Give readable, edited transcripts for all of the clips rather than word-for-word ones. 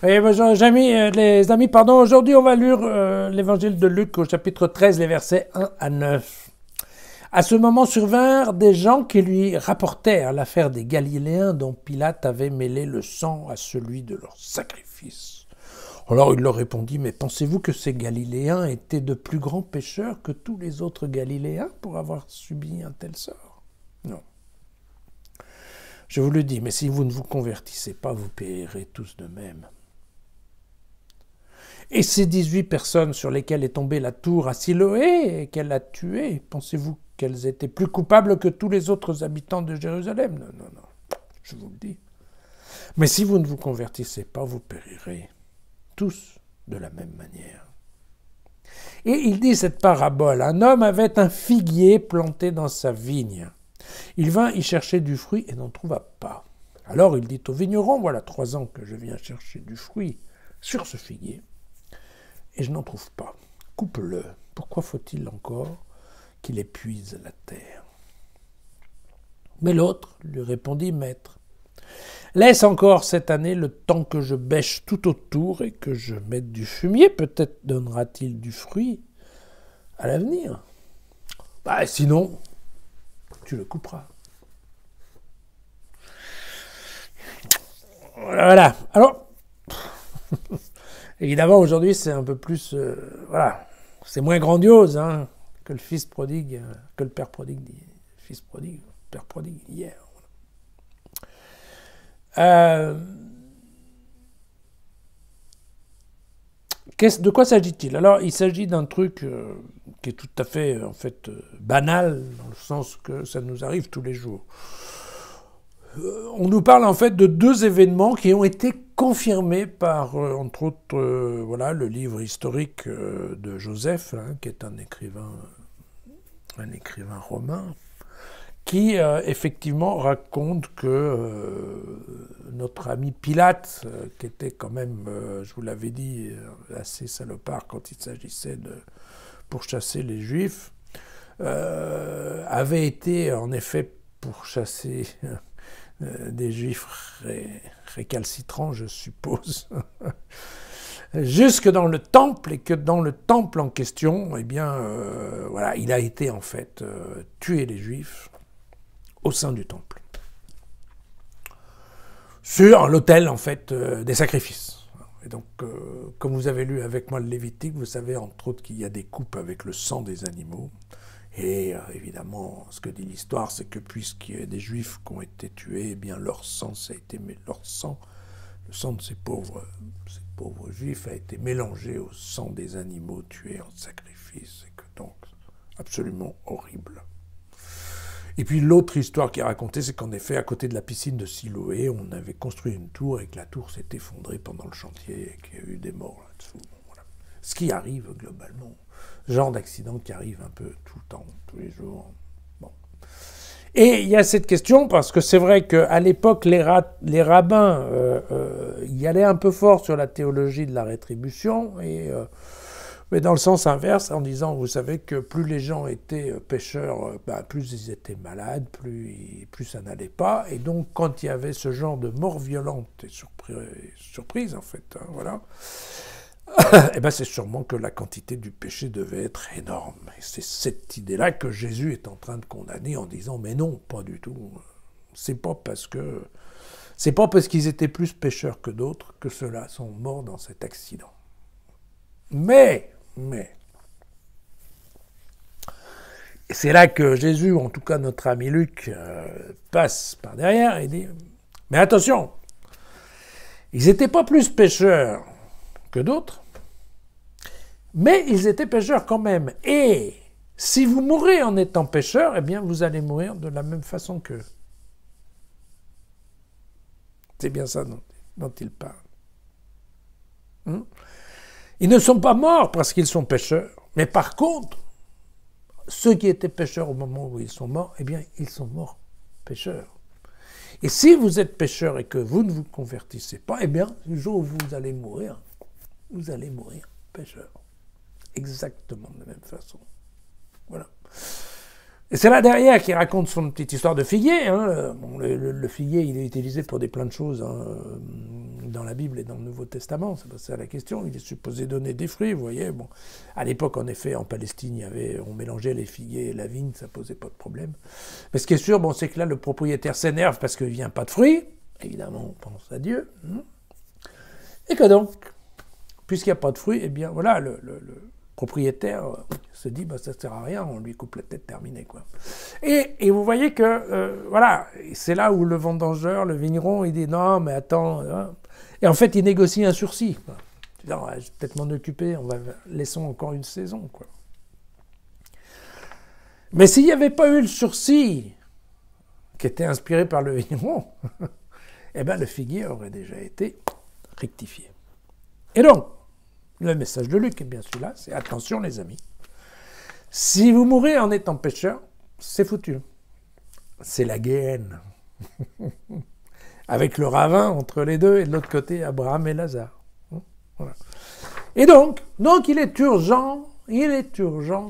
Oui, bonjour, les amis, pardon. Aujourd'hui, on va lire l'évangile de Luc au chapitre 13, les versets 1 à 9. À ce moment survinrent des gens qui lui rapportèrent l'affaire des Galiléens dont Pilate avait mêlé le sang à celui de leur sacrifice. Alors il leur répondit, mais pensez-vous que ces Galiléens étaient de plus grands pécheurs que tous les autres Galiléens pour avoir subi un tel sort? Non. Je vous le dis, mais si vous ne vous convertissez pas, vous périrez tous de même. Et ces 18 personnes sur lesquelles est tombée la tour à Siloé et qu'elle a tuées, pensez-vous qu'elles étaient plus coupables que tous les autres habitants de Jérusalem? Non, non, non, je vous le dis. Mais si vous ne vous convertissez pas, vous périrez tous de la même manière. Et il dit cette parabole, un homme avait un figuier planté dans sa vigne. Il vint y chercher du fruit et n'en trouva pas. Alors il dit au vigneron, voilà 3 ans que je viens chercher du fruit sur ce figuier, et je n'en trouve pas. Coupe-le. Pourquoi faut-il encore qu'il épuise la terre? Mais l'autre lui répondit, Maître, laisse encore cette année le temps que je bêche tout autour et que je mette du fumier. Peut-être donnera-t-il du fruit à l'avenir. Sinon, tu le couperas. Voilà. Alors, évidemment, aujourd'hui, c'est un peu plus... c'est moins grandiose que le fils prodigue, que le père prodigue dit. Fils prodigue, père prodigue hier. De quoi s'agit-il? Alors, il s'agit d'un truc qui est tout à fait, banal, dans le sens que ça nous arrive tous les jours. On nous parle en fait de 2 événements qui ont été confirmés par, entre autres, le livre historique de Joseph, qui est un écrivain romain, qui effectivement raconte que notre ami Pilate, qui était quand même, je vous l'avais dit, assez salopard quand il s'agissait de pourchasser les Juifs, avait été en effet pourchassé des Juifs récalcitrants, je suppose, jusque dans le temple, et que dans le temple en question, il a été en fait tué les Juifs au sein du temple, sur l'autel en fait des sacrifices. Et donc, comme vous avez lu avec moi le Lévitique, vous savez entre autres qu'il y a des coupes avec le sang des animaux. Et évidemment, ce que dit l'histoire, c'est que puisqu'il y a des Juifs qui ont été tués, eh bien leur sang, le sang de ces pauvres Juifs a été mélangé au sang des animaux tués en sacrifice, et que donc absolument horrible. Et puis l'autre histoire qui est racontée, c'est qu'en effet, à côté de la piscine de Siloé, on avait construit une tour et que la tour s'est effondrée pendant le chantier et qu'il y a eu des morts là-dessous. Voilà. Ce qui arrive globalement. Genre d'accident qui arrive un peu tout le temps, tous les jours. Bon. Et il y a cette question, parce que c'est vrai qu'à l'époque, les rabbins y allaient un peu fort sur la théologie de la rétribution, mais dans le sens inverse, en disant, vous savez que plus les gens étaient pécheurs, plus ils étaient malades, plus ça n'allait pas, et donc quand il y avait ce genre de mort violente et surprise en fait, c'est sûrement que la quantité du péché devait être énorme. Et c'est cette idée-là que Jésus est en train de condamner en disant « Mais non, pas du tout. C'est pas parce qu'ils étaient plus pécheurs que d'autres que ceux-là sont morts dans cet accident. » Mais, c'est là que Jésus, ou en tout cas notre ami Luc, passe par derrière et dit « Mais attention, ils n'étaient pas plus pécheurs que d'autres, mais ils étaient pécheurs quand même. Et si vous mourrez en étant pécheur, eh bien vous allez mourir de la même façon qu'eux. » C'est bien ça dont il parle. Ils ne sont pas morts parce qu'ils sont pécheurs, mais par contre, ceux qui étaient pécheurs au moment où ils sont morts, eh bien ils sont morts pécheurs. Et si vous êtes pécheur et que vous ne vous convertissez pas, eh bien, le jour où vous allez mourir pécheur. Exactement de la même façon. Voilà. Et c'est là derrière qu'il raconte son petite histoire de figuier. Hein. Bon, le figuier, il est utilisé pour plein de choses hein, dans la Bible et dans le Nouveau Testament. C'est pas ça la question. Il est supposé donner des fruits, vous voyez. Bon, à l'époque, en effet, en Palestine, on mélangeait les figuiers et la vigne, ça posait pas de problème. Mais ce qui est sûr, bon, c'est que là, le propriétaire s'énerve parce qu'il vient pas de fruits. Évidemment, on pense à Dieu. Et que donc, puisqu'il n'y a pas de fruits, eh bien, voilà, le propriétaire se dit bah, ça ne sert à rien, on lui coupe la tête, terminé quoi. Et vous voyez que voilà, c'est là où le vendangeur, le vigneron, il dit non mais attends, hein. Et en fait il négocie un sursis. Je vais peut-être m'en occuper, laissons encore une saison quoi. Mais s'il n'y avait pas eu le sursis qui était inspiré par le vigneron, eh ben le figuier aurait déjà été rectifié. Et donc le message de Luc est bien celui-là, c'est attention les amis. Si vous mourrez en étant pécheur, c'est foutu. C'est la guéhenne. Avec le ravin entre les deux et de l'autre côté Abraham et Lazare. Voilà. Et donc il est urgent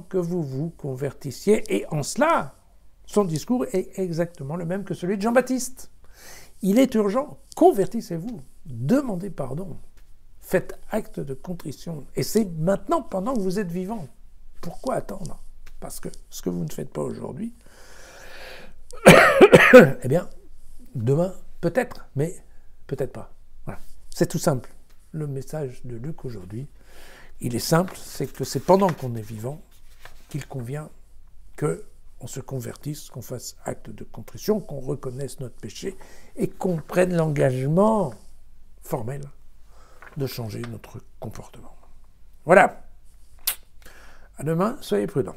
que vous vous convertissiez. Et en cela, son discours est exactement le même que celui de Jean-Baptiste. Il est urgent, convertissez-vous, demandez pardon. Faites acte de contrition. Et c'est maintenant, pendant que vous êtes vivant. Pourquoi attendre? Parce que ce que vous ne faites pas aujourd'hui, eh bien, demain, peut-être, mais peut-être pas. Voilà. C'est tout simple. Le message de Luc aujourd'hui, il est simple, c'est que c'est pendant qu'on est vivant qu'il convient qu'on se convertisse, qu'on fasse acte de contrition, qu'on reconnaisse notre péché et qu'on prenne l'engagement formel de changer notre comportement. Voilà. À demain, soyez prudents.